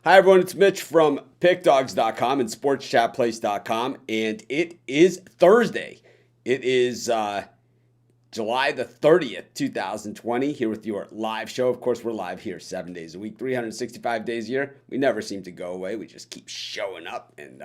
Hi, everyone. It's Mitch from PickDogs.com and SportsChatPlace.com, and it is Thursday. It is July the 30th, 2020, here with your live show. Of course, we're live here 7 days a week, 365 days a year. We never seem to go away. We just keep showing up and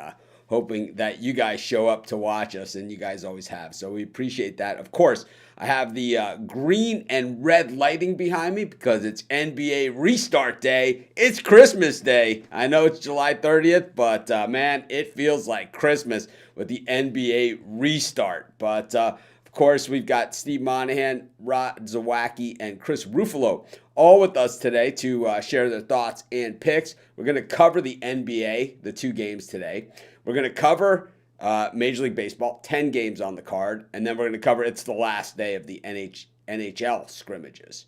hoping that you guys show up to watch us, and you guys always have. So we appreciate that. Of course, I have the green and red lighting behind me because it's NBA restart day. It's Christmas Day. I know it's July 30th, but man, it feels like Christmas with the NBA restart. But of course, we've got Steve Monahan, Rod Zawacki, and Chris Ruffalo all with us today to share their thoughts and picks. We're going to cover the NBA, the two games today. We're going to cover Major League Baseball, 10 games on the card, and then we're going to cover it's the last day of the NHL scrimmages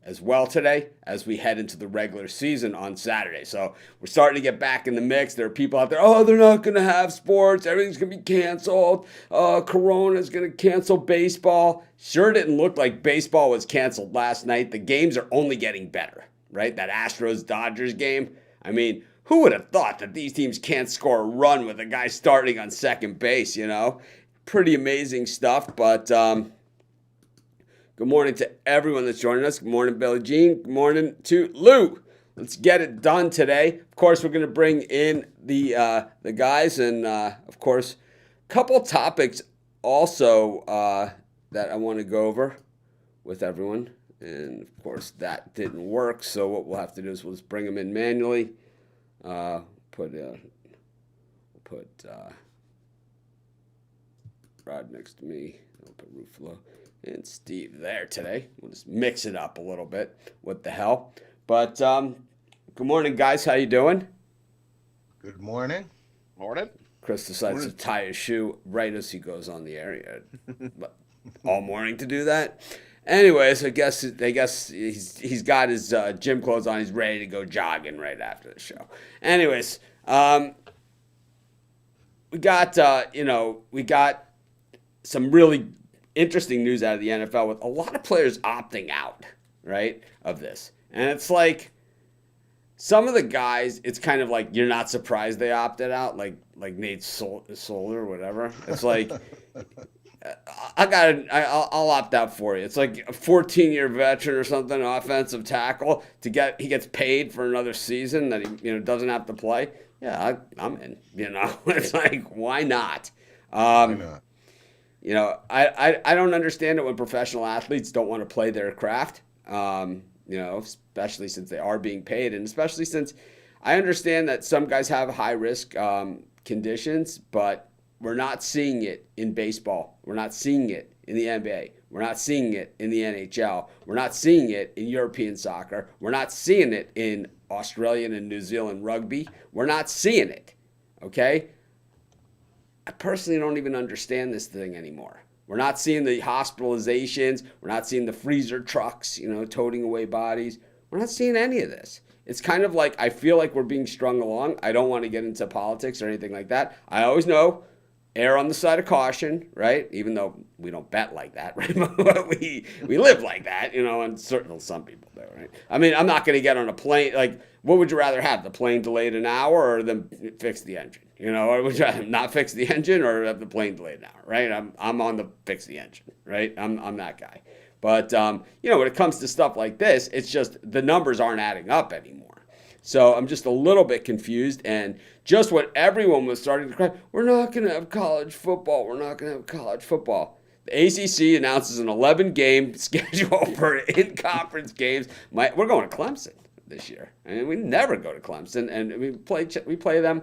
as well today as we head into the regular season on Saturday. So we're starting to get back in the mix. There are people out there, they're not going to have sports. Everything's going to be canceled. Corona's going to cancel baseball. Sure didn't look like baseball was canceled last night. The games are only getting better, right? That Astros-Dodgers game. I mean, who would have thought that these teams can't score a run with a guy starting on second base, you know? Pretty amazing stuff, but good morning to everyone that's joining us. Good morning, Billie Jean. Good morning to Lou. Let's get it done today. Of course, we're going to bring in the guys, and of course, a couple topics also that I want to go over with everyone. And of course, that didn't work, so what we'll have to do is we'll just bring them in manually. Put Rod next to me. I'll put Ruffalo and Steve there today. We'll just mix it up a little bit. What the hell? But good morning, guys. How you doing? Good morning. Morning. Chris decides to tie his shoe right as he goes on the air. But all morning to do that. Anyways, I guess he's got his gym clothes on. He's ready to go jogging right after the show. Anyways, we got some really interesting news out of the NFL with a lot of players opting out, right, of this. And it's like some of the guys, it's kind of like you're not surprised they opted out, like Nate Solder or whatever. It's like I'll opt out for you. It's like a 14-year veteran or something, offensive tackle he gets paid for another season that he doesn't have to play. Yeah, I'm in. It's like why not? Why not? I don't understand it when professional athletes don't want to play their craft. Especially since they are being paid, and especially since I understand that some guys have high risk conditions, but we're not seeing it in baseball. We're not seeing it in the NBA. We're not seeing it in the NHL. We're not seeing it in European soccer. We're not seeing it in Australian and New Zealand rugby. We're not seeing it, okay? I personally don't even understand this thing anymore. We're not seeing the hospitalizations. We're not seeing the freezer trucks, toting away bodies. We're not seeing any of this. It's kind of like I feel like we're being strung along. I don't want to get into politics or anything like that. I always know err on the side of caution, right? Even though we don't bet like that, right? But we live like that, and certainly some people do, right? I mean, I'm not going to get on a plane. Like, what would you rather have? The plane delayed an hour or them fix the engine? Or would you rather not fix the engine or have the plane delayed an hour, right? I'm on the fix the engine, right? I'm that guy. But, when it comes to stuff like this, it's just the numbers aren't adding up anymore. So I'm just a little bit confused, and just what everyone was starting to cry, we're not going to have college football. We're not going to have college football. The ACC announces an 11-game schedule for in-conference games. We're going to Clemson this year. I mean, we never go to Clemson, and we play them,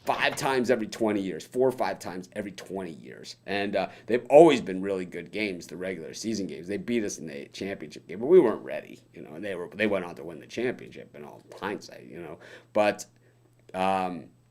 5 times every 20 years, 4 or 5 times every 20 years. And they've always been really good games, the regular season games. They beat us in the championship game, but we weren't ready, and they went on to win the championship in all hindsight, But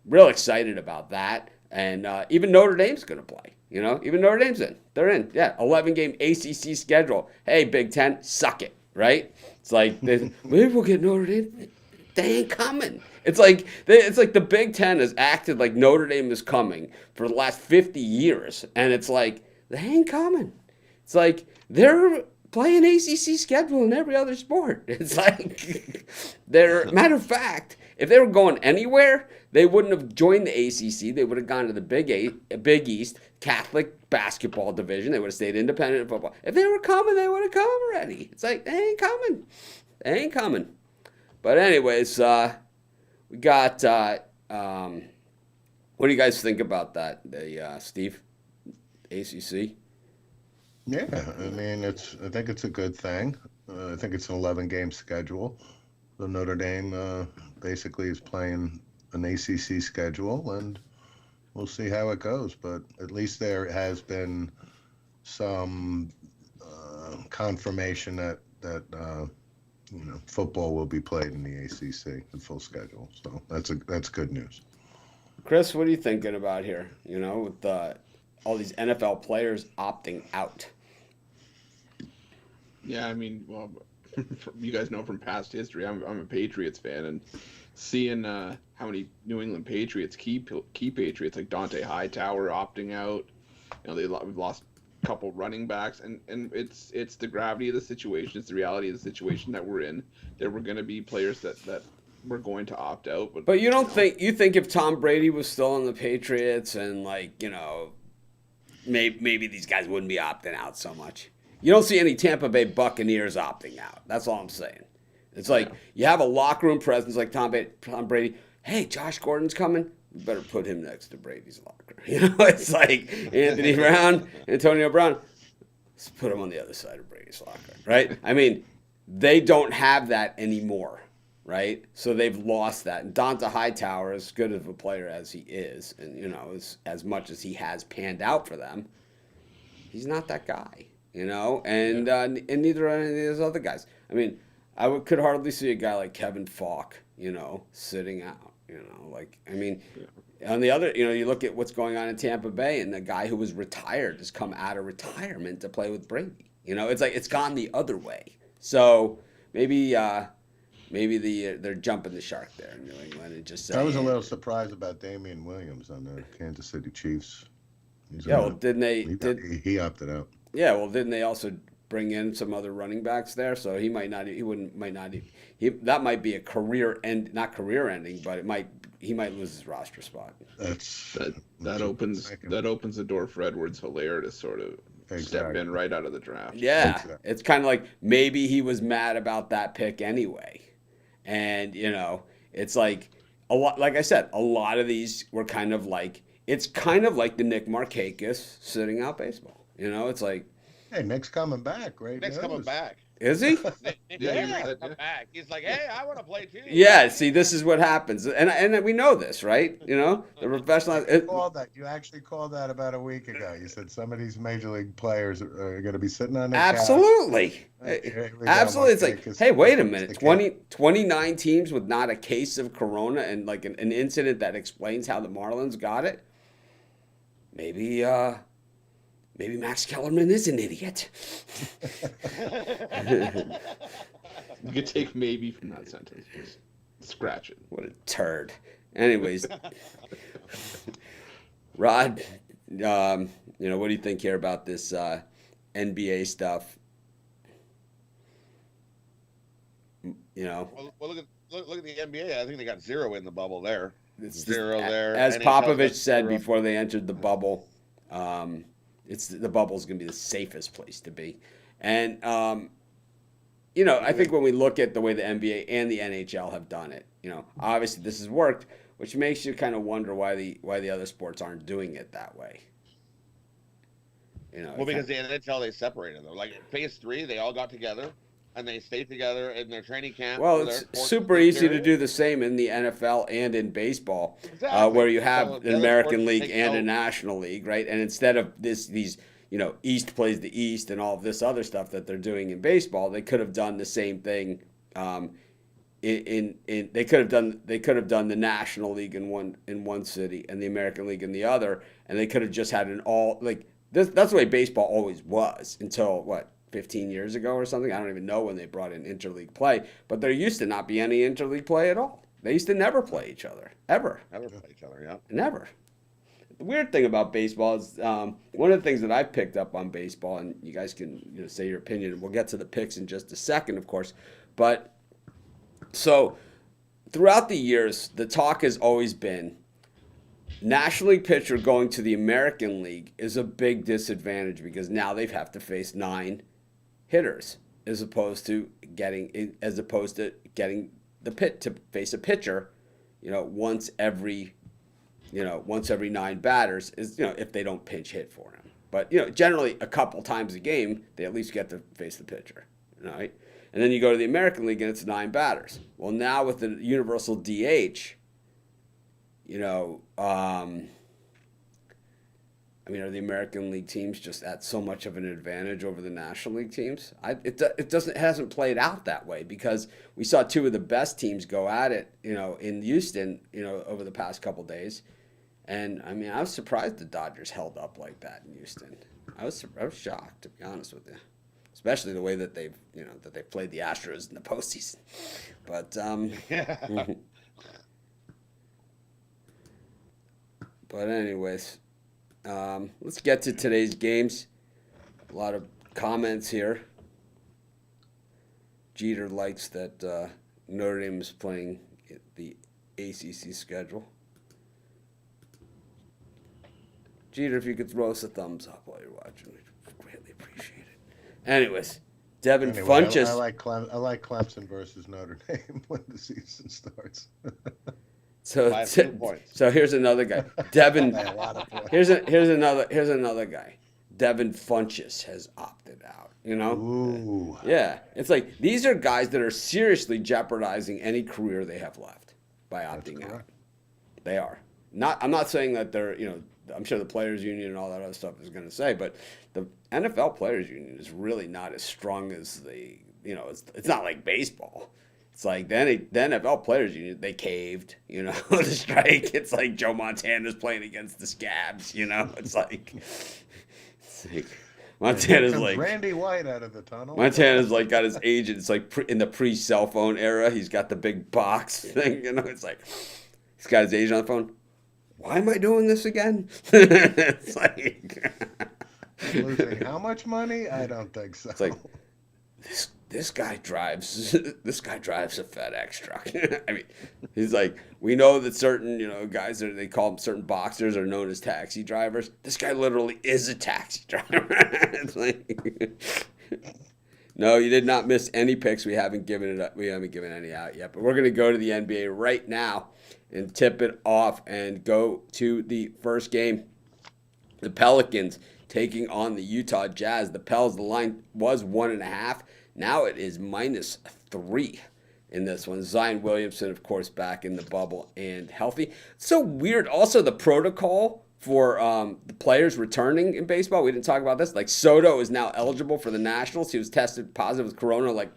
real excited about that. And even Notre Dame's going to play, Even Notre Dame's in. They're in. Yeah, 11-game ACC schedule. Hey, Big Ten, suck it, right? It's like, maybe we'll get Notre Dame. They ain't coming. It's like the Big Ten has acted like Notre Dame is coming for the last 50 years, and it's like they ain't coming. It's like they're playing ACC schedule in every other sport. It's like Matter of fact, if they were going anywhere, they wouldn't have joined the ACC. They would have gone to the Big East Catholic basketball division. They would have stayed independent in football. If they were coming, they would have come already. It's like, they ain't coming. They ain't coming. But anyways, we got, what do you guys think about that, Steve? ACC? Yeah, I mean, I think it's a good thing. I think it's an 11-game schedule. So Notre Dame basically is playing an ACC schedule, and we'll see how it goes. But at least there has been some confirmation that football will be played in the ACC, the full schedule. So that's good news. Chris, what are you thinking about here? With all these NFL players opting out. Yeah, I mean, well, you guys know from past history, I'm a Patriots fan, and seeing how many New England Patriots key Patriots like Dante Hightower opting out, we've lost a couple running backs, and it's the gravity of the situation, it's the reality of the situation that we're in. There were going to be players that were going to opt out, but you think if Tom Brady was still on the Patriots and maybe these guys wouldn't be opting out so much. You don't see any Tampa Bay Buccaneers opting out. That's all I'm saying. It's like you have a locker room presence like Tom Brady. Hey, Josh Gordon's coming. We better put him next to Brady's locker. It's like Anthony Brown, Antonio Brown. Let's put him on the other side of Brady's locker, right? I mean, they don't have that anymore, right? So they've lost that. And Dante Hightower, as good of a player as he is, and as much as he has panned out for them, he's not that guy. And neither are any of those other guys. I mean, could hardly see a guy like Kevin Falk, sitting out. On the other, you look at what's going on in Tampa Bay, and the guy who was retired has come out of retirement to play with Brady. It's like it's gone the other way. So maybe they're jumping the shark there in New England and just saying. I was a little surprised about Damian Williams on the Kansas City Chiefs. Didn't they? He opted out. Yeah, well, didn't they also bring in some other running backs there? So he might not. That might be a not career ending, but he might lose his roster spot. That opens the door for Edwards-Helaire to sort of step in right out of the draft. Yeah, exactly. It's kind of like maybe he was mad about that pick anyway, and it's like a lot. Like I said, a lot of these were kind of like the Nick Markakis sitting out baseball. It's like, hey, Nick's coming back, right? Nick's coming back. Is he? Nick come back. He's like, hey, I want to play too. Yeah. See, this is what happens, and we know this, right? The professional. You actually called that about a week ago. You said some of these major league players are going to be sitting on their absolutely, absolutely. It's like, hey, wait a minute, 29 teams with not a case of corona, and like an incident that explains how the Marlins got it. Maybe Max Kellerman is an idiot. You could take maybe from that sentence. Just scratch it. What a turd. Anyways, Rod, what do you think here about this NBA stuff? Well, look at the NBA. I think they got 0 in the bubble there. It's zero there. As NHL Popovich said 0. before they entered the bubble, the bubble's going to be the safest place to be. And, I think when we look at the way the NBA and the NHL have done it, obviously this has worked, which makes you kind of wonder why the other sports aren't doing it that way. Because the NHL, they separated them. Like phase 3, they all got together and they stayed together in their training camp. Well, it's super easy to do the same in the NFL and in baseball, exactly. Where you have an American League and a National League, right? And instead of these East plays the East and all of this other stuff that they're doing in baseball, they could have done the same thing. They could have done the National League in one city and the American League in the other, and they could have just had an all like this. That's the way baseball always was until 15 years ago or something. I don't even know when they brought in interleague play, but there used to not be any interleague play at all. They used to never play each other, ever. Never play each other, yeah. Never. The weird thing about baseball is one of the things that I've picked up on baseball, and you guys can say your opinion, and we'll get to the picks in just a second, of course, but So throughout the years, the talk has always been National League pitcher going to the American League is a big disadvantage because now they have to face 9 hitters as opposed to getting the pit to face a pitcher, once every 9 batters is, if they don't pinch hit for him. But, generally a couple times a game, they at least get to face the pitcher, right? And then you go to the American League and it's 9 batters. Well, now with the universal DH, are the American League teams just at so much of an advantage over the National League teams? It hasn't played out that way because we saw 2 of the best teams go at it, in Houston, over the past couple days. And I was surprised the Dodgers held up like that in Houston. I was shocked, to be honest with you, especially the way that they've played the Astros in the postseason. But but anyways, let's get to today's games. A lot of comments here. Jeter likes that Notre Dame is playing the ACC schedule. Jeter, if you could throw us a thumbs up while you're watching, we'd greatly appreciate it. Anyways, Devin Funchess. I like Clemson versus Notre Dame when the season starts. So here's another guy. Devin. Here's another guy. Devin Funchess has opted out. Ooh. Yeah, it's like these are guys that are seriously jeopardizing any career they have left by opting out. They are not. I'm not saying that they're. I'm sure the players' union and all that other stuff is going to say, but the NFL players' union is really not as strong as the. It's not like baseball. It's like the NFL players union, they caved, the strike. It's like Joe Montana's playing against the Scabs, It's like Montana's like Randy White out of the tunnel. Montana's like got his agent. It's like in the pre-cell phone era. He's got the big box thing, It's like he's got his agent on the phone. Why am I doing this again? It's like losing how much money? I don't think so. It's like this guy drives a FedEx truck. He's like, we know that certain, guys they call them certain boxers are known as taxi drivers. This guy literally is a taxi driver. It's like, no, you did not miss any picks. We haven't given any out yet, but we're going to go to the NBA right now and tip it off and go to the first game. The Pelicans taking on the Utah Jazz. The line was 1.5. Now it is -3 in this one. Zion Williamson, of course, back in the bubble and healthy. So weird. Also, the protocol for the players returning in baseball. We didn't talk about this. Like Soto is now eligible for the Nationals. He was tested positive with corona like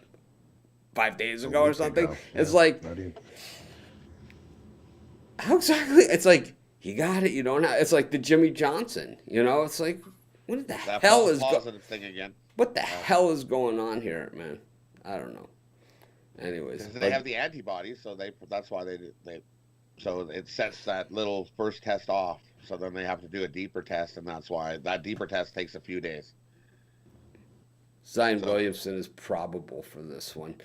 5 days ago or something. It's like, how exactly? It's like, you got it, you don't have. It's like the Jimmy Johnson. It's like, what the hell is positive thing again? What the hell is going on here, man? I don't know. Anyways, they have the antibodies, so that's why so it sets that little first test off. So then they have to do a deeper test, and that's why that deeper test takes a few days. Zion Williamson is probable for this one.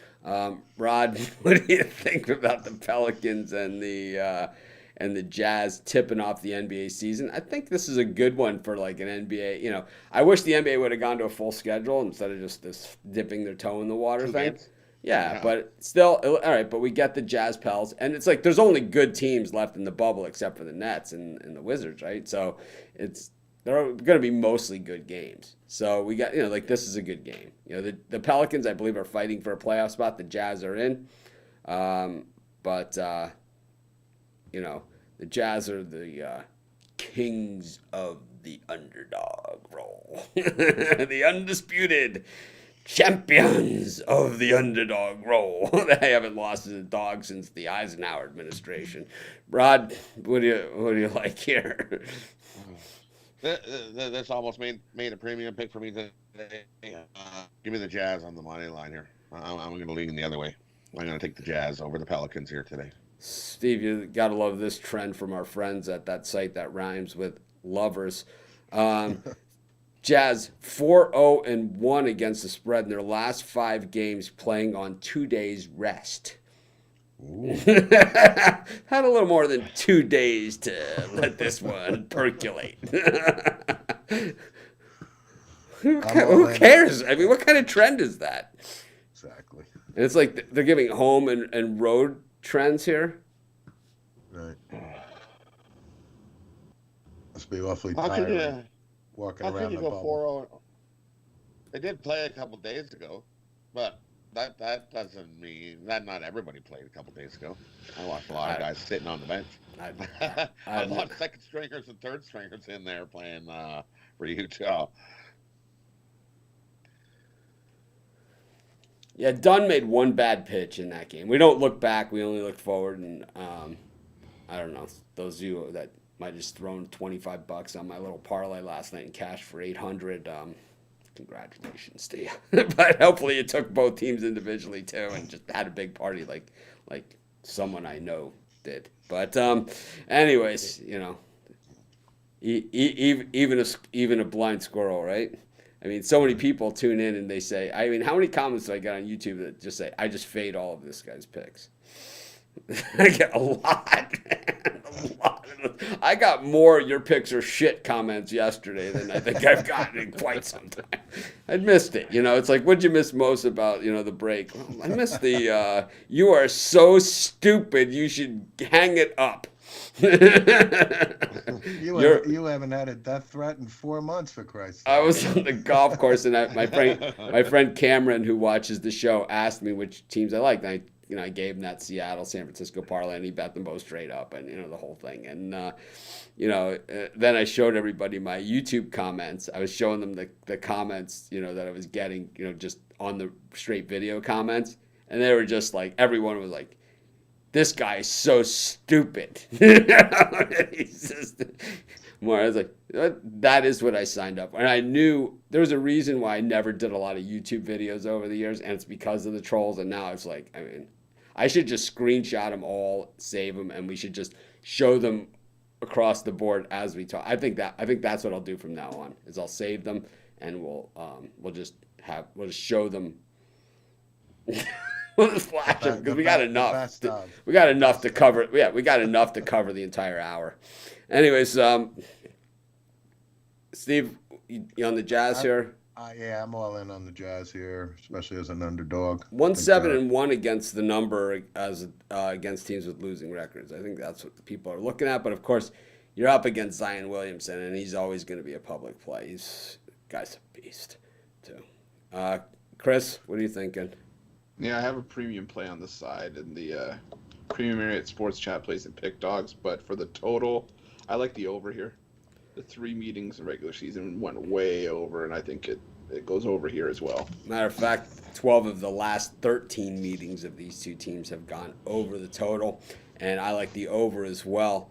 Rod, what do you think about the Pelicans and the Jazz tipping off the NBA season? I think this is a good one for like an NBA. I wish the NBA would have gone to a full schedule instead of just this dipping their toe in the water thing. Games. Yeah, but still, all right. But we get the Jazz Pels, and it's like there's only good teams left in the bubble except for the Nets and the Wizards, right? So they're going to be mostly good games. So we got this is a good game. The Pelicans, I believe, are fighting for a playoff spot. The Jazz are in, but the Jazz are the kings of the underdog role, the undisputed champions of the underdog role. They haven't lost as a dog since the Eisenhower administration. Rod, what do you like here? This almost made a premium pick for me today. Give me the Jazz on the money line here. I'm going to lean the other way. I'm going to take the Jazz over the Pelicans here today. Steve, you got to love this trend from our friends at that site that rhymes with lovers. Jazz 4-0-1 against the spread in their last 5 games, playing on 2 days rest. Ooh. Had a little more than 2 days to let this one percolate. Who cares? I mean, what kind of trend is that? Exactly. And it's like they're giving home and road trends here. Right. Must be awfully How can tiring you? walking How can around you the go bubble. 4-0? They did play a couple days ago, but that doesn't mean that not everybody played a couple days ago. I watched a lot of guys sitting on the bench. I A lot of second stringers and third stringers in there playing for Utah. Yeah, Dunn made one bad pitch in that game. We don't look back; we only look forward. And I don't know, those of you that might have just thrown $25 on my little parlay last night and cashed for 800. Congratulations to you. But hopefully, you took both teams individually too, and just had a big party like someone I know did. But anyways, even a blind squirrel, right? I mean, so many people tune in and they say, I mean, how many comments do I get on YouTube that just say, I just fade all of this guy's picks? I get a lot, man. A lot. I got more your picks are shit comments yesterday than I think I've gotten in quite some time. I missed it. It's like, what'd you miss most about, the break? Well, I missed the, you are so stupid, you should hang it up. You haven't had a death threat in 4 months, for Christ's sake. I was on the golf course, and my friend Cameron, who watches the show, asked me which teams I liked. And I gave him that Seattle San Francisco parlay, and he bet them both straight up, and the whole thing. And then I showed everybody my YouTube comments. I was showing them the comments that I was getting just on the straight video comments, and they were just like, everyone was like, this guy is so stupid. He's just more. I was like, that is what I signed up for. And I knew there was a reason why I never did a lot of YouTube videos over the years, and it's because of the trolls. And now it's like, I mean, I should just screenshot them all, save them, and we should just show them across the board as we talk. I think that's what I'll do from now on. Is I'll save them, and we'll just show them. We'll just flash them because we got enough. We got enough to cover. Yeah, we got enough to cover the entire hour. Anyways, Steve, you on the Jazz here? Yeah, I'm all in on the Jazz here, especially as an underdog. 1-7-1 against the number as against teams with losing records. I think that's what the people are looking at. But of course, you're up against Zion Williamson, and he's always going to be a public play. Guy's a beast, too. Chris, what are you thinking? Yeah, I have a premium play on the side, and the Premium Marriott Sports Chat plays in pick dogs. But for the total, I like the over here. The 3 meetings in regular season went way over, and I think it goes over here as well. Matter of fact, 12 of the last 13 meetings of these two teams have gone over the total, and I like the over as well.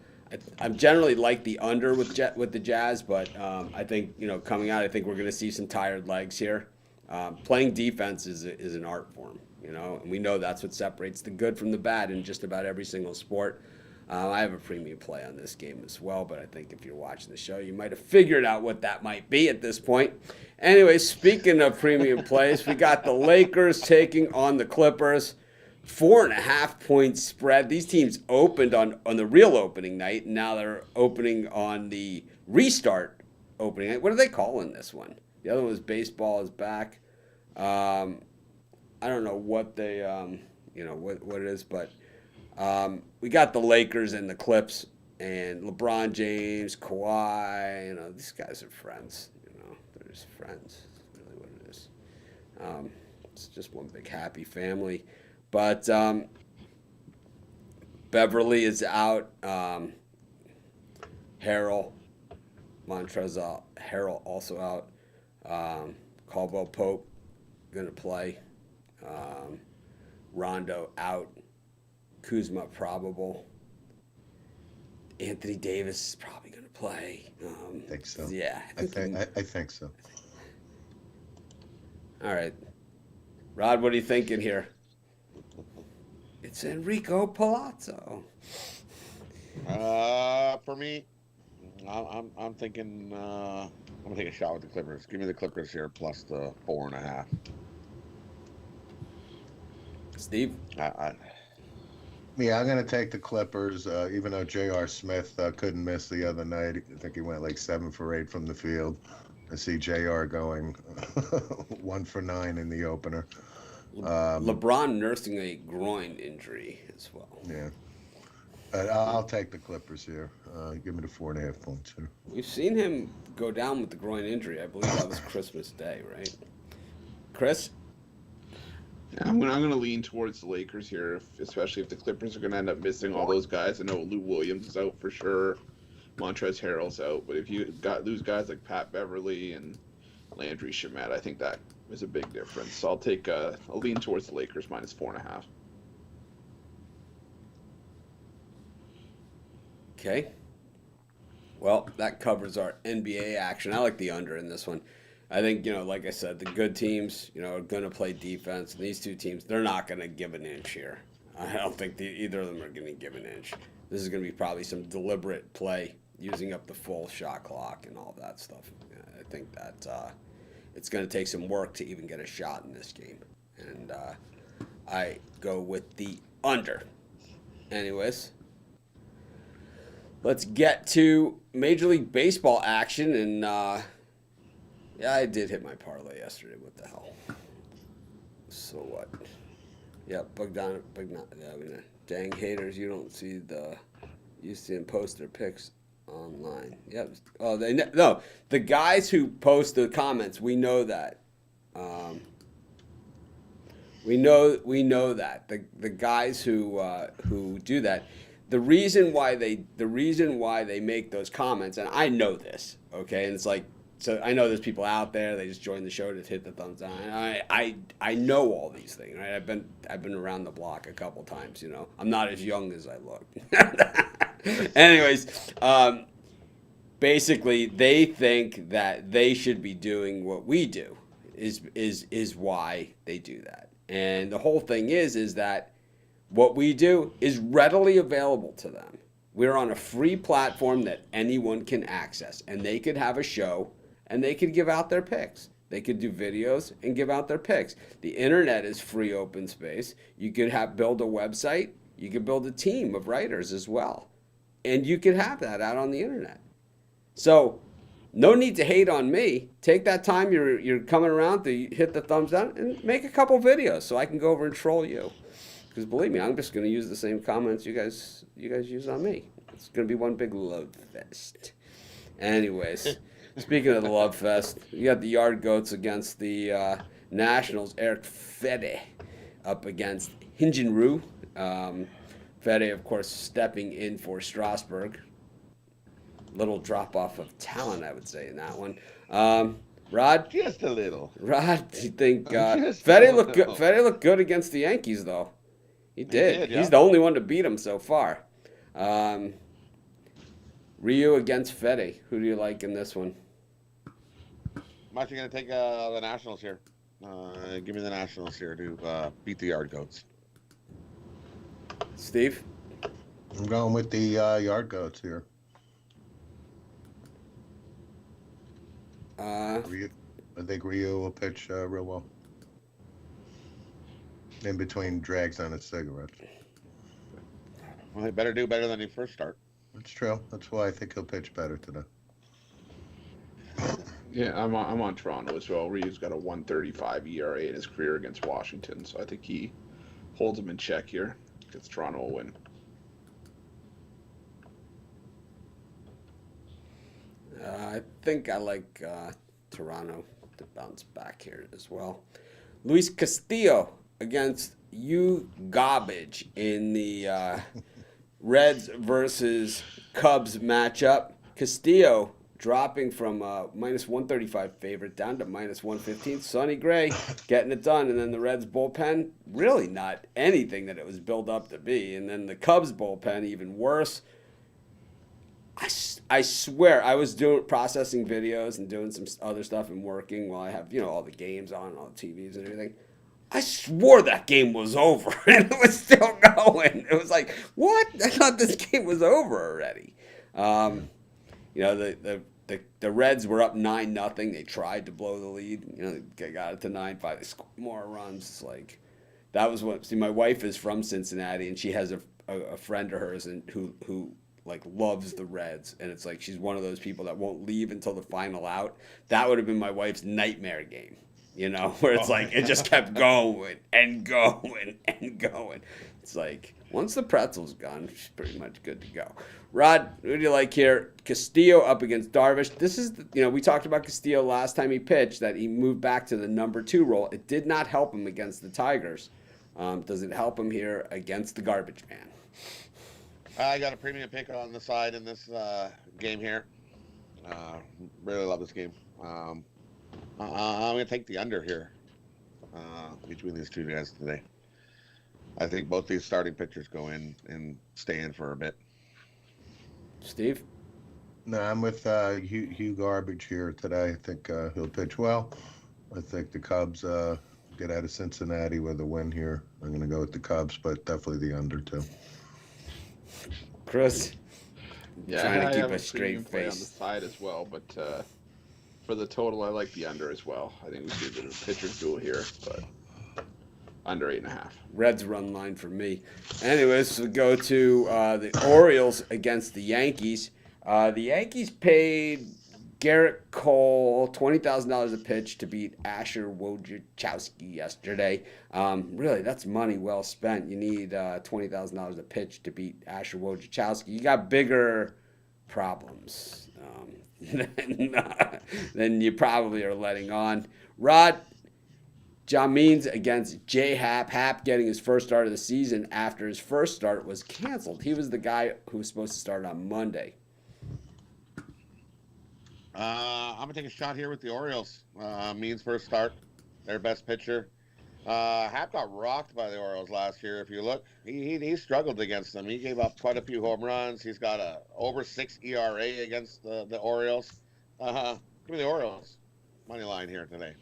I generally like the under with the Jazz, but I think coming out, I think we're going to see some tired legs here. Playing defense is an art form, and we know that's what separates the good from the bad in just about every single sport. I have a premium play on this game as well, but I think if you're watching the show, you might have figured out what that might be at this point. Anyway, speaking of premium plays, we got the Lakers taking on the Clippers. 4.5-point spread. These teams opened on the real opening night, and now they're opening on the restart opening night. What are they calling this one? The other one was baseball is back. I don't know what they, what it is, but we got the Lakers and the Clips and LeBron James, Kawhi. These guys are friends. They're just friends. That's really what it is. It's just one big happy family. But Beverly is out. Harrell, Montrezl Harrell also out. Caldwell Pope going to play. Rondo out. Kuzma probable. Anthony Davis is probably going to play. I think so. Yeah. I think so. All right. Rod, what are you thinking here? It's Enrico Palazzo. For me, I'm thinking I'm gonna take a shot with the Clippers. Give me the Clippers here plus the 4.5. Steve? Yeah, I'm going to take the Clippers, even though J.R. Smith couldn't miss the other night. I think he went like 7 for 8 from the field. I see J.R. going 1 for 9 in the opener. LeBron nursing a groin injury as well. Yeah. But I'll take the Clippers here. Give me the 4.5 points here. We've seen him go down with the groin injury. I believe that was Christmas Day, right? Chris? Yeah, I'm gonna lean towards the Lakers here, especially if the Clippers are gonna end up missing all those guys. I know Lou Williams is out for sure, Montrezl Harrell's out, but if you lose guys like Pat Beverly and Landry Shamet, I think that is a big difference. So I'll lean towards the Lakers minus 4.5. Okay. Well, that covers our NBA action. I like the under in this one. I think, like I said, the good teams, are going to play defense. And these two teams, they're not going to give an inch here. I don't think either of them are going to give an inch. This is going to be probably some deliberate play, using up the full shot clock and all that stuff. I think that it's going to take some work to even get a shot in this game. And I go with the under. Anyways, let's get to Major League Baseball action. And yeah, I did hit my parlay yesterday. What the hell? So what? Yeah, Bogdan. Dang haters, you don't see them post their pics online. Yep. Oh, no. The guys who post the comments, we know that. We know that the guys who do that. The reason why they make those comments, and I know this, okay, and it's like, so I know there's people out there, they just join the show to hit the thumbs down. I know all these things, right? I've been around the block a couple times, I'm not as young as I look. Anyways, basically they think that they should be doing what we do is why they do that. And the whole thing is that what we do is readily available to them. We're on a free platform that anyone can access, and they could have a show and they could give out their picks. They could do videos and give out their picks. The internet is free open space. You could build a website. You could build a team of writers as well. And you could have that out on the internet. So no need to hate on me. Take that time you're coming around to hit the thumbs down and make a couple videos so I can go over and troll you. Because believe me, I'm just going to use the same comments you guys use on me. It's going to be one big love fest. Anyways, speaking of the love fest, you got the Yard Goats against the Nationals. Eric Fede up against Hinjin-Ryu. Fede, of course, stepping in for Strasburg. Little drop-off of talent, I would say, in that one. Rod? Just a little. Rod, do you think Fede looked good? Fede looked good against the Yankees, though. He did. Yeah. He's the only one to beat him so far. Ryu against Fede. Who do you like in this one? I'm actually going to take the Nationals here. Give me the Nationals here to beat the Yard Goats. Steve? I'm going with the Yard Goats here. I think Ryu will pitch real well. In between drags on his cigarettes. Well, he better do better than he first start. That's true. That's why I think he'll pitch better today. Yeah, I'm on Toronto as well. Ryu's got a 1.35 ERA in his career against Washington, so I think he holds him in check here. Because Toronto will win. I think I like Toronto to bounce back here as well. Luis Castillo against you garbage in the Reds versus Cubs matchup. Castillo dropping from minus 135 favorite down to minus 115. Sonny Gray getting it done. And then the Reds bullpen, really not anything that it was built up to be. And then the Cubs bullpen, even worse. I swear, I was processing videos and doing some other stuff and working while I have, all the games on, all the TVs and everything. I swore that game was over, and it was still going. It was like, what? I thought this game was over already. The Reds were up 9-0. They tried to blow the lead. They got it to 9-5. They scored more runs. It's like, that was what. See, my wife is from Cincinnati, and she has a friend of hers and who like loves the Reds, and it's like she's one of those people that won't leave until the final out. That would have been my wife's nightmare game, where it's like it just kept going and going and going. It's like once the pretzel's gone, she's pretty much good to go. Rod, who do you like here? Castillo up against Darvish. This is, we talked about Castillo last time he pitched, that he moved back to the number 2 role. It did not help him against the Tigers. Does it help him here against the garbage man? I got a premium pick on the side in this game here. Really love this game. I'm going to take the under here between these two guys today. I think both these starting pitchers go in and stay in for a bit. Steve? No, I'm with Hugh Garbage here today. I think he'll pitch well. I think the Cubs get out of Cincinnati with a win here. I'm going to go with the Cubs, but definitely the under too. Chris? Yeah, Trying to I keep have a straight premium play on the face. side as well, but for the total, I like the under as well. I think we see a bit of a pitcher's duel here, but under 8.5. Reds run line for me. Anyways, we go to the Orioles against the Yankees. The Yankees paid Garrett Cole $20,000 a pitch to beat Asher Wojciechowski yesterday. Really, that's money well spent. You need $20,000 a pitch to beat Asher Wojciechowski. You got bigger problems than you probably are letting on. Rod, John Means against J. Happ. Happ getting his first start of the season after his first start was canceled. He was the guy who was supposed to start on Monday. I'm going to take a shot here with the Orioles. Means first start, their best pitcher. Happ got rocked by the Orioles last year. If you look, he struggled against them. He gave up quite a few home runs. He's got a over 6 ERA against the Orioles. Give me the Orioles. Money line here today.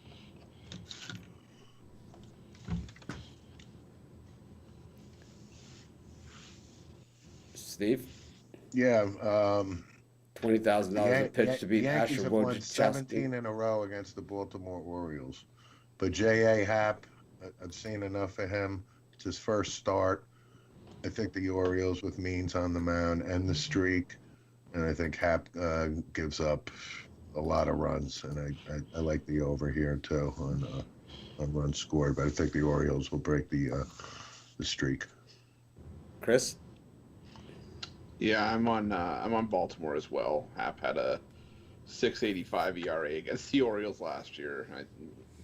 Steve? Yeah. $20,000 a pitch to beat Yankees Asher have won Wojciechowski. 17 in a row against the Baltimore Orioles. But J.A. Happ, I've seen enough of him. It's his first start. I think the Orioles with Means on the mound and the streak. And I think Happ gives up a lot of runs. And I like the over here, too, on runs scored. But I think the Orioles will break the streak. Chris? Yeah, I'm on Baltimore as well. Happ had a 6.85 ERA against the Orioles last year.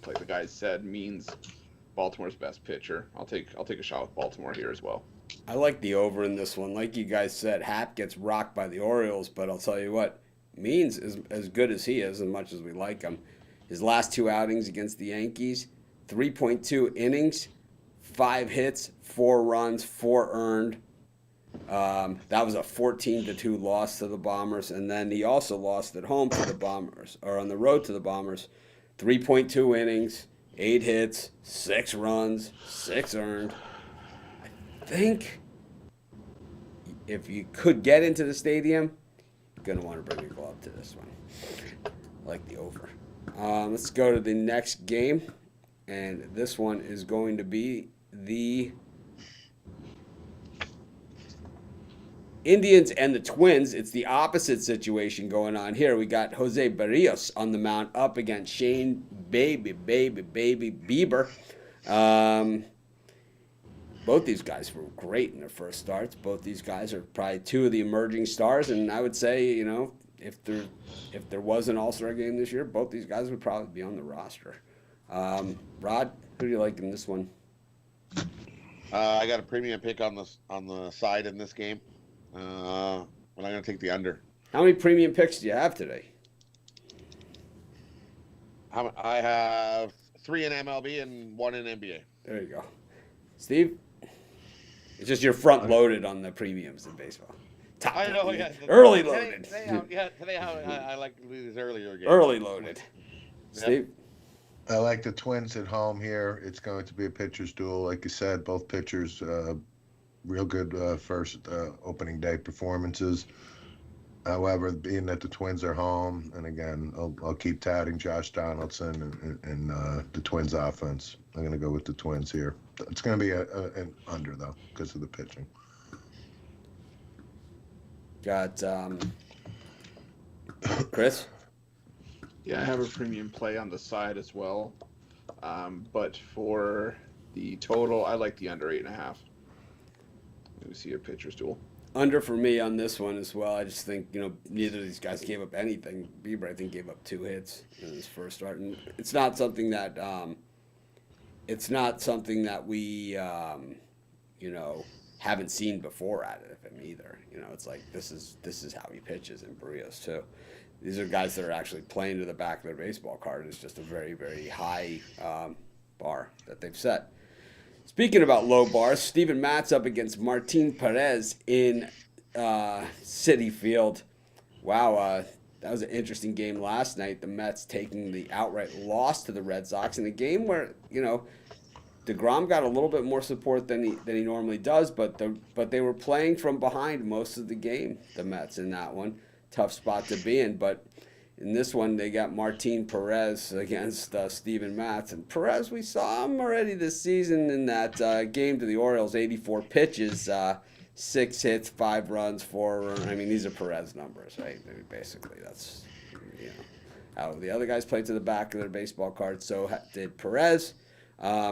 Like the guy said, Means Baltimore's best pitcher. I'll take a shot with Baltimore here as well. I like the over in this one. Like you guys said, Happ gets rocked by the Orioles, but I'll tell you what, Means is as good as he is, as much as we like him. His last 2 outings against the Yankees, 3.2 innings, 5 hits, 4 runs, 4 earned. That was a 14-2 loss to the Bombers, and then he also lost at home to the Bombers, or on the road to the Bombers. 3.2 innings, 8 hits, 6 runs, 6 earned. I think if you could get into the stadium, you're going to want to bring your glove to this one. I like the over. Let's go to the next game, and this one is going to be the Indians and the Twins. It's the opposite situation going on here. We got Jose Barrios on the mound up against Shane Baby Bieber. Both these guys were great in their first starts. Both these guys are probably 2 of the emerging stars, and I would say, if there was an All-Star game this year, both these guys would probably be on the roster. Rod, who do you like in this one? I got a premium pick on the side in this game. But I'm going to take the under. How many premium picks do you have today? I have 3 in MLB and 1 in NBA. There you go. Steve? It's just you're front loaded on the premiums in baseball. Top I know, loaded. yeah. Early loaded. Today I like to do these earlier games. Early loaded. Yep. Steve? I like the Twins at home here. It's going to be a pitcher's duel. Like you said, both pitchers, real good first opening day performances. However, being that the Twins are home, and again, I'll keep touting Josh Donaldson and the Twins offense. I'm going to go with the Twins here. It's going to be an under, though, because of the pitching. Got Chris. Yeah, I have a premium play on the side as well. But for the total, I like the under 8.5. Let me see your pitcher's duel. Under for me on this one as well. I just think, neither of these guys gave up anything. Bieber, I think, gave up 2 hits in his first start, and it's not something that we haven't seen before out of him either. It's like this is how he pitches in Barrios too. These are guys that are actually playing to the back of their baseball card. It's just a very, very high bar that they've set. Speaking about low bars, Steven Matz up against Martin Perez in Citi Field. Wow, that was an interesting game last night. The Mets taking the outright loss to the Red Sox in a game where, DeGrom got a little bit more support than he normally does, but they were playing from behind most of the game, the Mets, in that one. Tough spot to be in, but in this one, they got Martin Perez against Steven Matz. And Perez, we saw him already this season in that game to the Orioles, 84 pitches, 6 hits, 5 runs, 4. I mean, these are Perez numbers, right? Basically, that's, how the other guys played to the back of their baseball cards. So did Perez.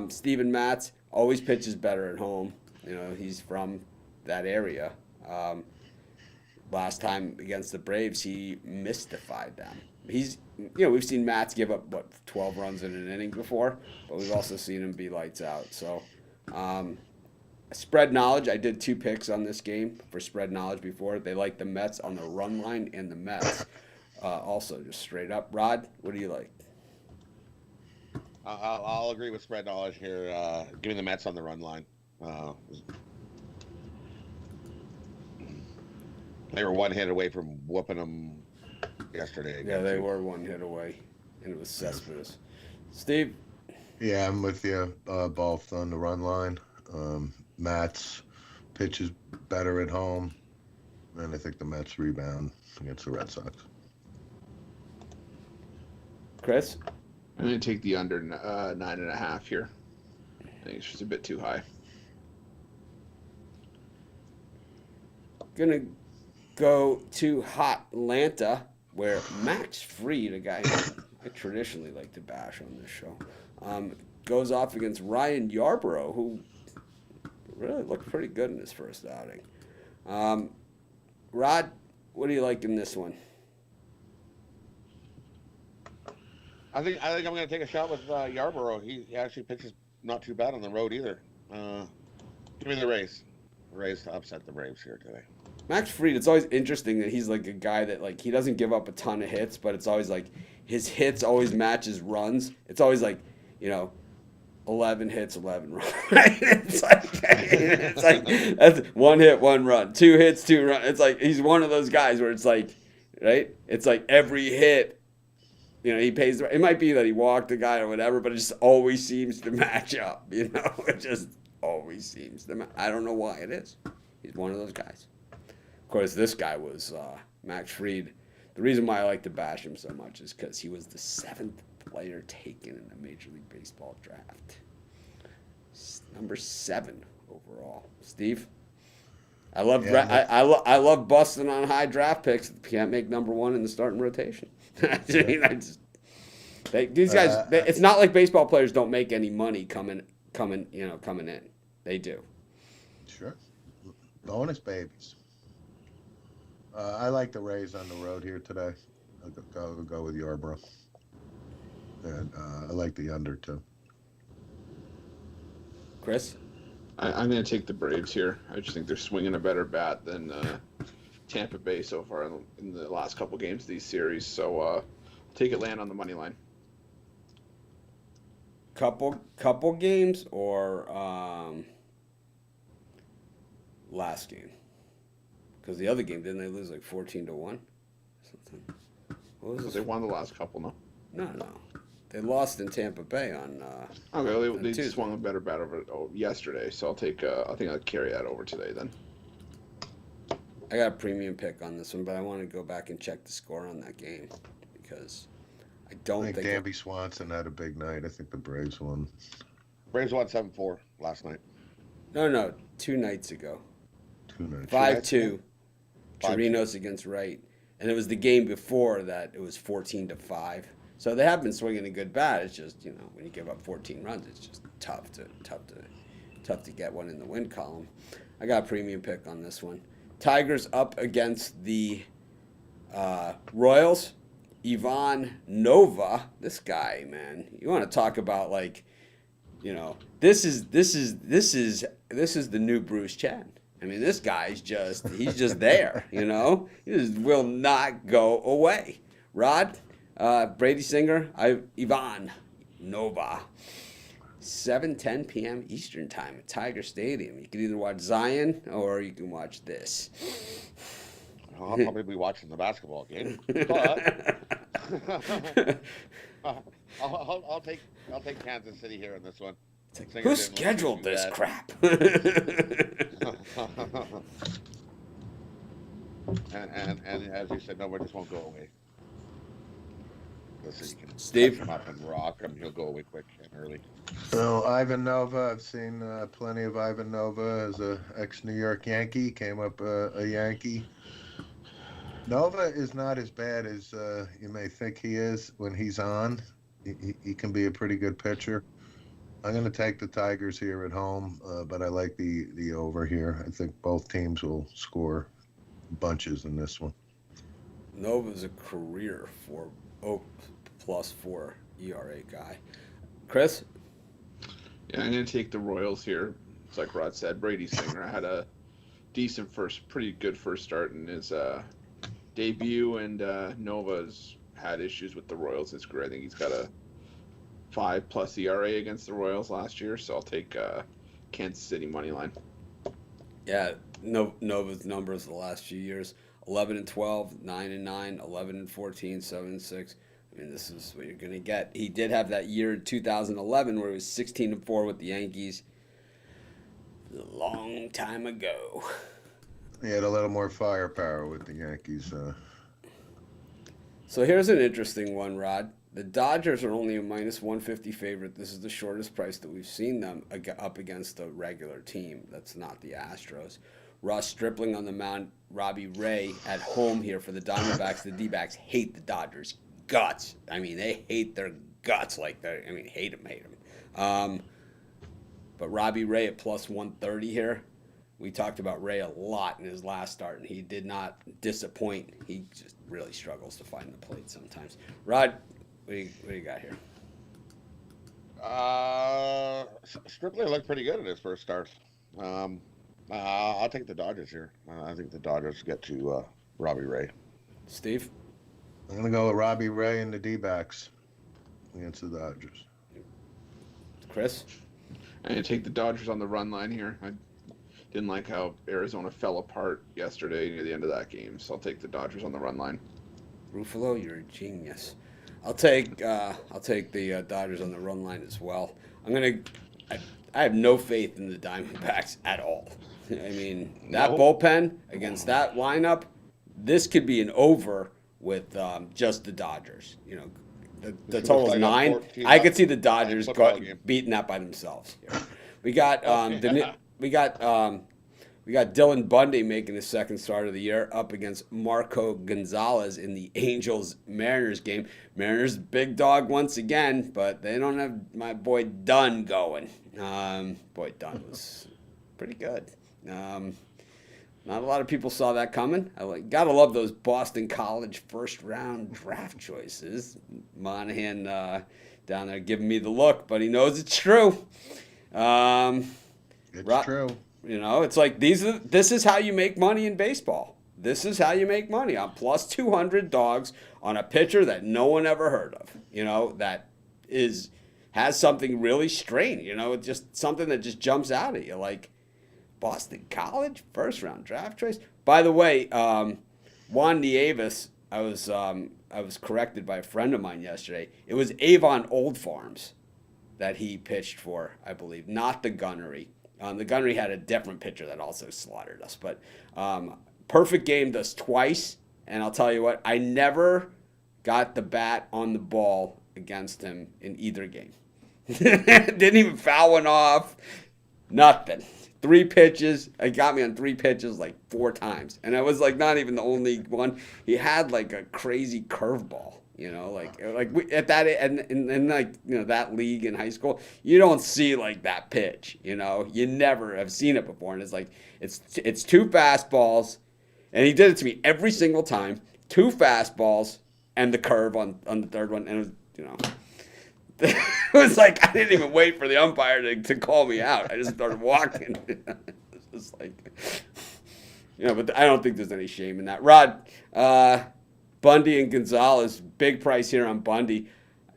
Steven Matz always pitches better at home. He's from that area. Last time against the Braves, he mystified them. We've seen Matz give up 12 runs in an inning before, but we've also seen him be lights out. So, spread knowledge. I did 2 picks on this game for spread knowledge before. They like the Mets on the run line and the Mets. Also, just straight up. Rod, what do you like? I'll agree with spread knowledge here. Give me the Mets on the run line. They were 1 hit away from whooping them yesterday. Yeah, they were 1 hit away, and it was Cespedes. Steve? Yeah, I'm with you both on the run line. Mets pitches better at home, and I think the Mets rebound against the Red Sox. Chris? I'm going to take the under 9.5 here. I think it's just a bit too high. Gonna go to Hot Atlanta, where Max Fried, a guy I traditionally like to bash on this show, goes off against Ryan Yarbrough, who really looked pretty good in his first outing. Rod, what do you like in this one? I think I'm going to take a shot with Yarborough. He actually pitches not too bad on the road either. Give me the Rays. The Rays to upset the Braves here today. Max Fried, it's always interesting that he's like a guy that like he doesn't give up a ton of hits, but it's always like his hits always match his runs. It's always like, 11 hits, 11 runs. Right? It's like that's 1 hit, 1 run, 2 hits, 2 runs. It's like he's one of those guys where it's like, right? It's like every hit, he pays. It might be that he walked a guy or whatever, but it just always seems to match up. It just always seems to. I don't know why it is. He's one of those guys. Of course, this guy was Max Fried. The reason why I like to bash him so much is because he was the 7th player taken in the Major League Baseball draft. Number 7 overall. Steve? I love busting on high draft picks. Can't make number 1 in the starting rotation. These guys. It's not like baseball players don't make any money coming in. They do. Sure. Bonus babies. I like the Rays on the road here today. I'll go with Yarbrough. And I like the under, too. Chris? I'm going to take the Braves here. I just think they're swinging a better bat than Tampa Bay so far in the last couple games of these series. So I'll take Atlanta on the money line. Couple games or last game? Because the other game, didn't they lose like 14-1? Something. What was Because they won the last couple, no? No. They lost in Tampa Bay on. Okay, they Tuesday. swung a better bat over yesterday, so I'll take. I think I'll carry that over today then. I got a premium pick on this one, but I want to go back and check the score on that game because I don't I think think. Dansby Swanson had a big night. I think the Braves won. Braves won 7-4 last night. No, 2 nights ago. 2 nights. 5-2. Chirinos against Wright. And it was the game before that it was 14-5. So they have been swinging a good bat. It's just, when you give up 14 runs, it's just tough to get one in the win column. I got a premium pick on this one. Tigers up against the Royals. Ivan Nova, this guy, man. You want to talk about this is the new Bruce Chen. I mean, this guy's he's just there, He just will not go away. Rod, Brady Singer, Ivan Nova. 7:10 p.m. Eastern Time at Tiger Stadium. You can either watch Zion or you can watch this. I'll probably be watching the basketball game, but I'll take Kansas City here in this one. Who scheduled this crap? and as you said, nobody just won't go away. So you can Steve? catch him up and rock him. He'll go away quick and early. So Ivan Nova, I've seen plenty of Ivan Nova as a ex-New York Yankee, came up a Yankee. Nova is not as bad as you may think he is when he's on. He can be a pretty good pitcher. I'm going to take the Tigers here at home, but I like the over here. I think both teams will score bunches in this one. Nova's a career +4 ERA guy. Chris? Yeah, I'm going to take the Royals here. It's like Rod said, Brady Singer had a decent pretty good first start in his debut, and Nova's had issues with the Royals in his career. I think he's got a 5+ ERA against the Royals last year, so I'll take Kansas City money line. Yeah, Nova's numbers the last few years: 11-12, 9-9, 11-14, 7-6. I mean, this is what you're gonna get. He did have that year in 2011 where he was 16-4 with the Yankees. A long time ago. He had a little more firepower with the Yankees. So here's an interesting one, Rod. The Dodgers are only a -150 favorite. This is the shortest price that we've seen them up against a regular team. That's not the Astros. Ross Stripling on the mound. Robbie Ray at home here for the Diamondbacks. The D-backs hate the Dodgers' guts. I mean, they hate their guts hate them. But Robbie Ray at +130 here. We talked about Ray a lot in his last start, and he did not disappoint. He just really struggles to find the plate sometimes. Rod, what do you got here? Stripling looked pretty good at his first start. I'll take the Dodgers here. I think the Dodgers get to Robbie Ray. Steve? I'm going to go with Robbie Ray and the D-backs against the Dodgers. Chris? I'm going to take the Dodgers on the run line here. I didn't like how Arizona fell apart yesterday near the end of that game, so I'll take the Dodgers on the run line. Ruffalo, you're a genius. I'll take the Dodgers on the run line as well. I have no faith in the Diamondbacks at all. I mean, that bullpen against that lineup, this could be an over with just the Dodgers. The total's 9. I could see the Dodgers beating that by themselves. We got we got Dylan Bundy making his second start of the year up against Marco Gonzalez in the Angels-Mariners game. Mariners big dog once again, but they don't have my boy Dunn going. Boy, Dunn was pretty good. Not a lot of people saw that coming. Gotta love those Boston College first-round draft choices. Monahan down there giving me the look, but he knows it's true. It's true. It's like this is how you make money in baseball. This is how you make money on +200 dogs on a pitcher that no one ever heard of. That has something really strange. It's just something that just jumps out at you. Like Boston College first round draft choice. By the way, Juan Nieves, I was corrected by a friend of mine yesterday. It was Avon Old Farms that he pitched for, I believe, not the Gunnery. The Gunnery had a different pitcher that also slaughtered us. But perfect game does twice, and I'll tell you what, I never got the bat on the ball against him in either game. Didn't even foul one off. Nothing. 3 pitches. He got me on 3 pitches like 4 times. And I was like not even the only one. He had like a crazy curveball. At that and like that league in high school, you don't see like that pitch. You never have seen it before, and it's like it's 2 fastballs, and he did it to me every single time. 2 fastballs and the curve on the third one, and it was it was like I didn't even wait for the umpire to call me out. I just started walking. It's just like but I don't think there's any shame in that. Rod. Bundy and Gonzalez, big price here on Bundy.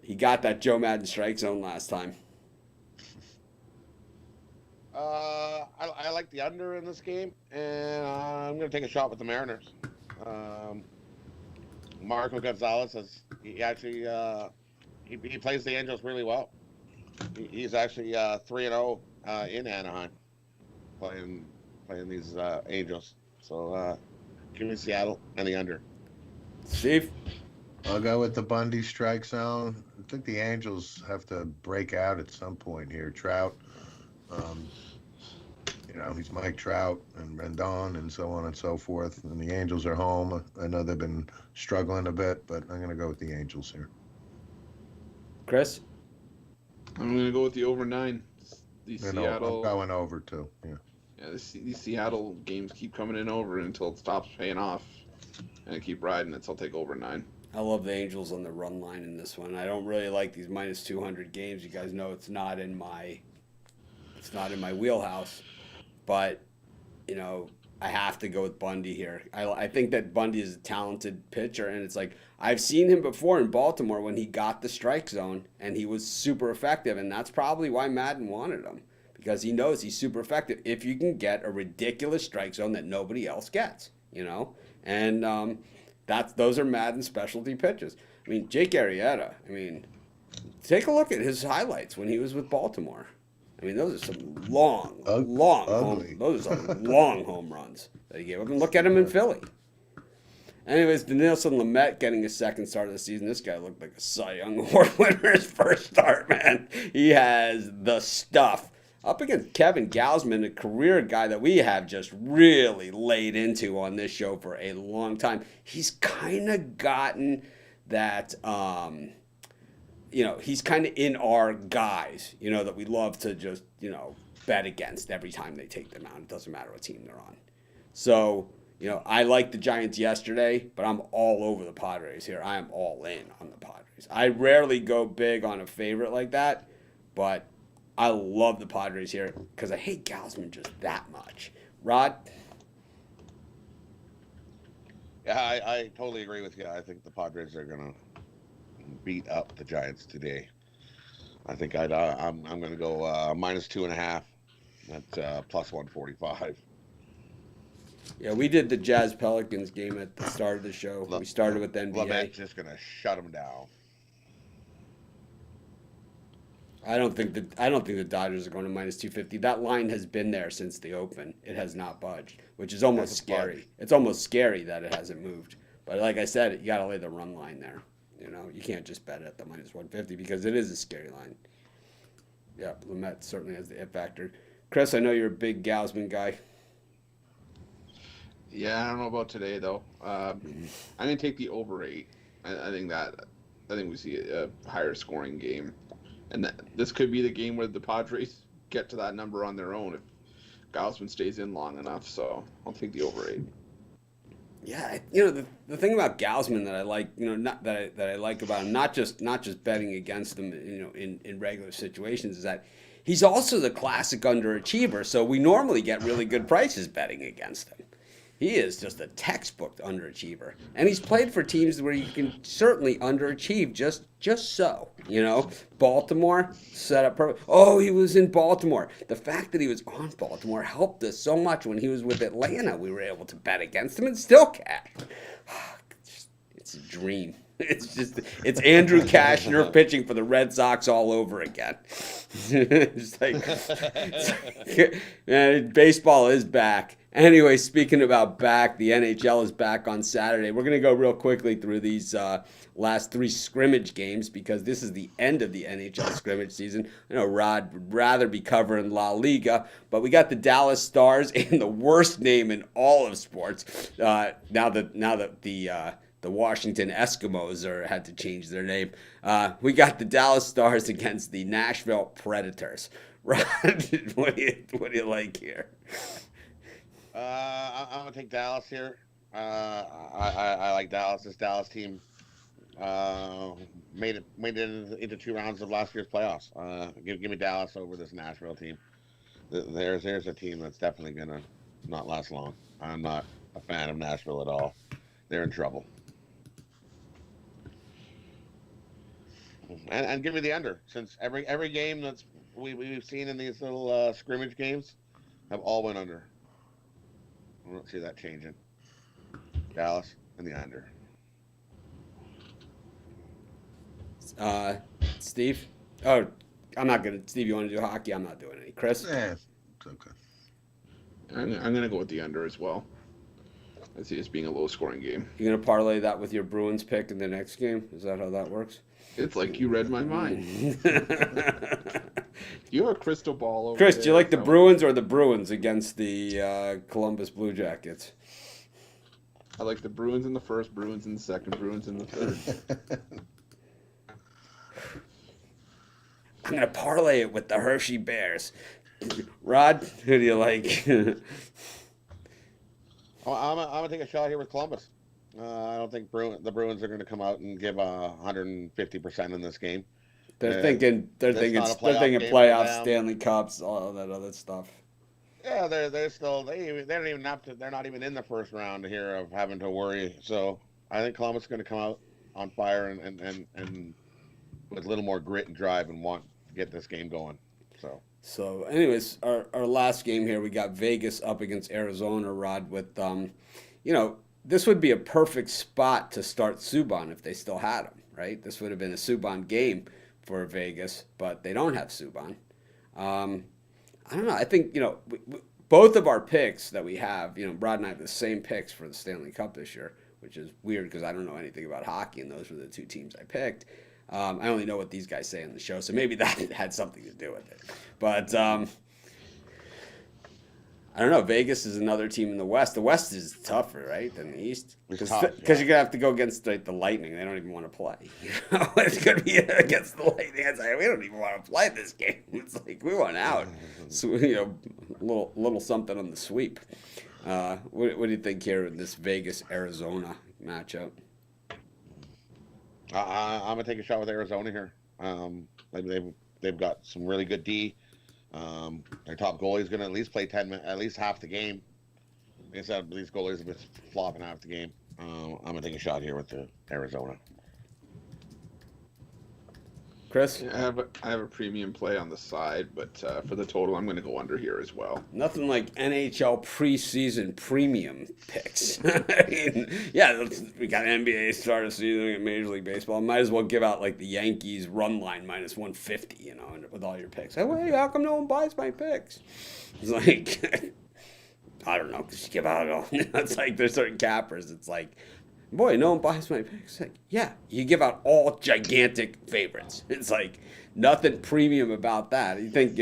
He got that Joe Madden strike zone last time. I like the under in this game, and I'm going to take a shot with the Mariners. Marco Gonzalez he actually he plays the Angels really well. He's actually 3-0 in Anaheim, playing these Angels. So give me Seattle and the under. Steve? I'll go with the Bundy strike zone. I think the Angels have to break out at some point here. Trout, he's Mike Trout and Rendon and so on and so forth. And the Angels are home. I know they've been struggling a bit, but I'm going to go with the Angels here. Chris? I'm going to go with the over 9. Seattle. I'm going over too. Yeah. Yeah, these Seattle games keep coming in over until it stops paying off. And I keep riding it, so I'll take over 9. I love the Angels on the run line in this one. I don't really like these minus 200 games. You guys know it's not in my wheelhouse. But, I have to go with Bundy here. I think that Bundy is a talented pitcher, and it's like I've seen him before in Baltimore when he got the strike zone, and he was super effective, and that's probably why Madden wanted him, because he knows he's super effective if you can get a ridiculous strike zone that nobody else gets, And those are Madden specialty pitches. I mean, Jake Arrieta, take a look at his highlights when he was with Baltimore. Those are some long home runs that he gave up. And look at him in Philly. Anyways, Denilson Lamet getting his second start of the season. This guy looked like a Cy Young Award winner his first start, man. He has the stuff. Up against Kevin Gausman, a career guy that we have just really laid into on this show for a long time. He's kind of gotten that, he's kind of in our guys, that we love to just, bet against every time they take them out. It doesn't matter what team they're on. So, I like the Giants yesterday, but I'm all over the Padres here. I am all in on the Padres. I rarely go big on a favorite like that, but I love the Padres here because I hate Gausman just that much. Rod? Yeah, I totally agree with you. I think the Padres are going to beat up the Giants today. I think I'm going to go minus 2.5 at plus 145. Yeah, we did the Jazz Pelicans game at the start of the show. We started with NBA. Lamet's just going to shut them down. I don't think the Dodgers are going to minus 250. That line has been there since the open. It has not budged, which is almost scary. It's almost scary that it hasn't moved. But like I said, you got to lay the run line there. You can't just bet at the minus 150 because it is a scary line. Yeah, Lamet certainly has the it factor. Chris, I know you're a big Gausman guy. Yeah, I don't know about today though. I'm gonna take the over 8. I think we see a higher scoring game. And this could be the game where the Padres get to that number on their own if Gausman stays in long enough. So I'll take the over 8. Yeah, the thing about Gausman that I like, not that I like about him, not just betting against him, in regular situations, is that he's also the classic underachiever. So we normally get really good prices betting against him. He is just a textbook underachiever. And he's played for teams where you can certainly underachieve just so. Baltimore set up perfect. Oh, he was in Baltimore. The fact that he was on Baltimore helped us so much when he was with Atlanta. We were able to bet against him and still cash. It's a dream. It's Andrew Kashner pitching for the Red Sox all over again. It's like, man, baseball is back. Anyway, speaking about back, the NHL is back on Saturday. We're going to go real quickly through these last 3 scrimmage games because this is the end of the NHL scrimmage season. I know Rod would rather be covering La Liga, but we got the Dallas Stars and the worst name in all of sports. Now that the Washington Eskimos had to change their name. We got the Dallas Stars against the Nashville Predators. Rod, what do you like here? I'm gonna take Dallas here. I like Dallas. This Dallas team made it into 2 rounds of last year's playoffs. Give me Dallas over this Nashville team. There's a team that's definitely gonna not last long. I'm not a fan of Nashville at all. They're in trouble. And give me the under, since every game that's we've seen in these little scrimmage games have all went under. I don't see that changing. Dallas and the under. Steve? Oh, I'm not going to. Steve, you want to do hockey? I'm not doing any. Chris? Yeah, it's okay. I'm going to go with the under as well. I see this being a low scoring game. You're going to parlay that with your Bruins pick in the next game? Is that how that works? It's like you read my mind. You have a crystal ball over Chris, there. do you like the Bruins or the Bruins against the Columbus Blue Jackets? I like the Bruins in the first, Bruins in the second, Bruins in the third. I'm going to parlay it with the Hershey Bears. Rod, who do you like? I'm gonna take a shot here with Columbus. I don't think the Bruins are going to come out and give 150% in this game. They're thinking not a playoff game for playoffs, them. Stanley Cups, all that other stuff. Yeah, they're still they don't even have to. They're not even in the first round here of having to worry. So I think Columbus is going to come out on fire and with a little more grit and drive and want to get this game going. So, anyways, our last game here, we got Vegas up against Arizona, Rod, with, this would be a perfect spot to start Subban if they still had him, right? This would have been a Subban game for Vegas, but they don't have Subban. I don't know. I think, both of our picks that we have, Rod and I have the same picks for the Stanley Cup this year, which is weird because I don't know anything about hockey, and those were the 2 teams I picked. I only know what these guys say on the show, so maybe that had something to do with it. But I don't know. Vegas is another team in the West. The West is tougher, right, than the East? Because It's tough, you're going to have to go against the Lightning. They don't even want to play. It's going to be against the Lightning. It's like, we don't even want to play this game. It's like, we want out. So, little something on the sweep. What do you think here in this Vegas-Arizona matchup? I'm gonna take a shot with Arizona here. They've got some really good D. Their top goalie is gonna at least play 10 minutes, at least half the game. Like I said, these goalies have been flopping half the game. I'm gonna take a shot here with the Arizona. Chris? Yeah, I have a premium play on the side, but for the total, I'm going to go under here as well. Nothing like NHL preseason premium picks. I mean, yeah, we got NBA start of season and Major League Baseball. Might as well give out like the Yankees run line minus 150, with all your picks. Hey, wait, how come no one buys my picks? It's like, I don't know, because you give out all. It's like there's certain cappers. It's like, boy, no one buys my picks. Like, yeah, you give out all gigantic favorites. It's like nothing premium about that. You think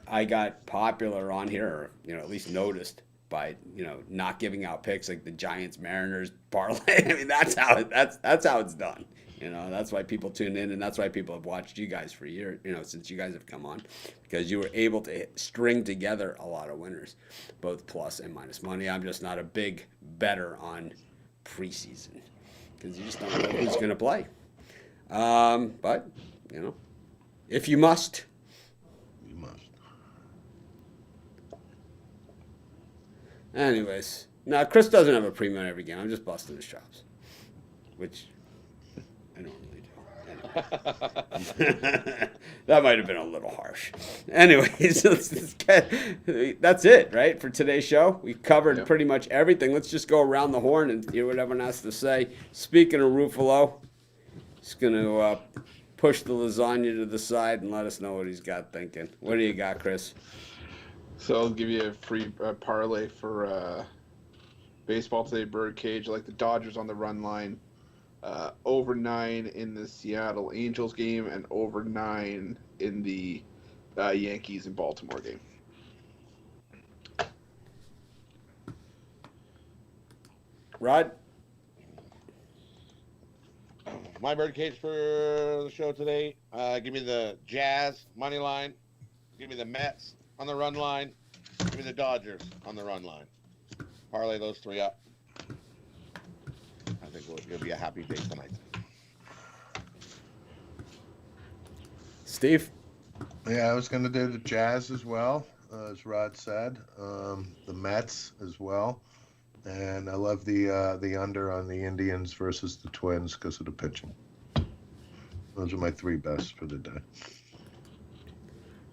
I got popular on here, or at least noticed by not giving out picks like the Giants Mariners parlay. I mean, that's how it's done. That's why people tune in, and that's why people have watched you guys for years. Since you guys have come on, because you were able to string together a lot of winners, both plus and minus money. I'm just not a big bettor on preseason because you just don't know who's going to play. But if you must, You must. anyways. Now Chris doesn't have a premium on every game. I'm just busting his chops, which I don't really do. Anyway. That might have been a little harsh. Anyways, that's it, right, for today's show. We covered pretty much everything. Let's just go around the horn and hear what everyone has to say. Speaking of Ruffalo, he's going to push the lasagna to the side and let us know what he's got thinking. What do you got, Chris? So I'll give you a free parlay for baseball today. Birdcage. I like the Dodgers on the run line. Over 9 in the Seattle Angels game, and over 9 in the Yankees and Baltimore game. Rod? My birdcage for the show today. Give me the Jazz money line. Give me the Mets on the run line. Give me the Dodgers on the run line. Parlay those 3 up. I think it'll be a happy day tonight. Steve? Yeah, I was going to do the Jazz as well, as Rod said. The Mets as well. And I love the under on the Indians versus the Twins because of the pitching. Those are my 3 best for the day.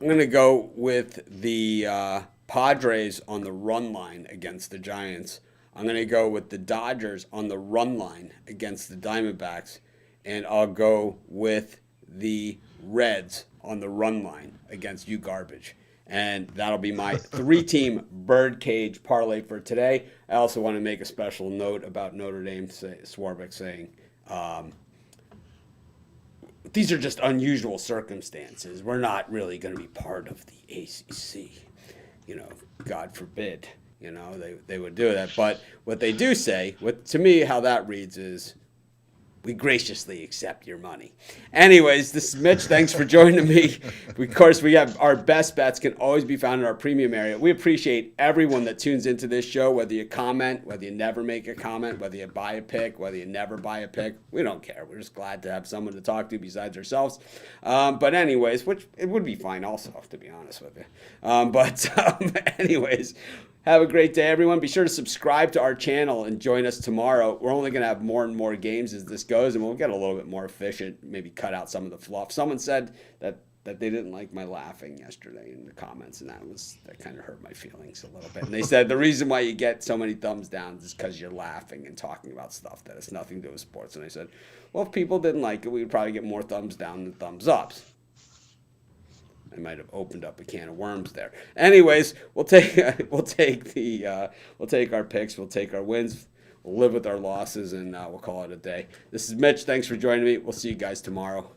I'm going to go with the Padres on the run line against the Giants. I'm going to go with the Dodgers on the run line against the Diamondbacks. And I'll go with the Reds on the run line against you garbage. And that'll be my 3-team birdcage parlay for today. I also want to make a special note about Notre Dame, Swarbrick saying, these are just unusual circumstances. We're not really going to be part of the ACC. You know, God forbid, you know, they would do that. But what they do say, to me, how that reads is, we graciously accept your money. Anyways, this is Mitch. Thanks for joining me. Of course, we have our best bets can always be found in our premium area. We appreciate everyone that tunes into this show, whether you comment, whether you never make a comment, whether you buy a pick, whether you never buy a pick. We don't care. We're just glad to have someone to talk to besides ourselves. But anyways, which it would be fine also, to be honest with you. Anyways, have a great day, everyone. Be sure to subscribe to our channel and join us tomorrow. We're only going to have more and more games as this goes, and we'll get a little bit more efficient, maybe cut out some of the fluff. Someone said that they didn't like my laughing yesterday in the comments, and that kind of hurt my feelings a little bit. And they said the reason why you get so many thumbs down is because you're laughing and talking about stuff that has nothing to do with sports. And I said, well, if people didn't like it, we would probably get more thumbs down than thumbs ups. I might have opened up a can of worms there. Anyways, we'll take our picks, we'll take our wins, we'll live with our losses, and we'll call it a day. This is Mitch. Thanks for joining me. We'll see you guys tomorrow.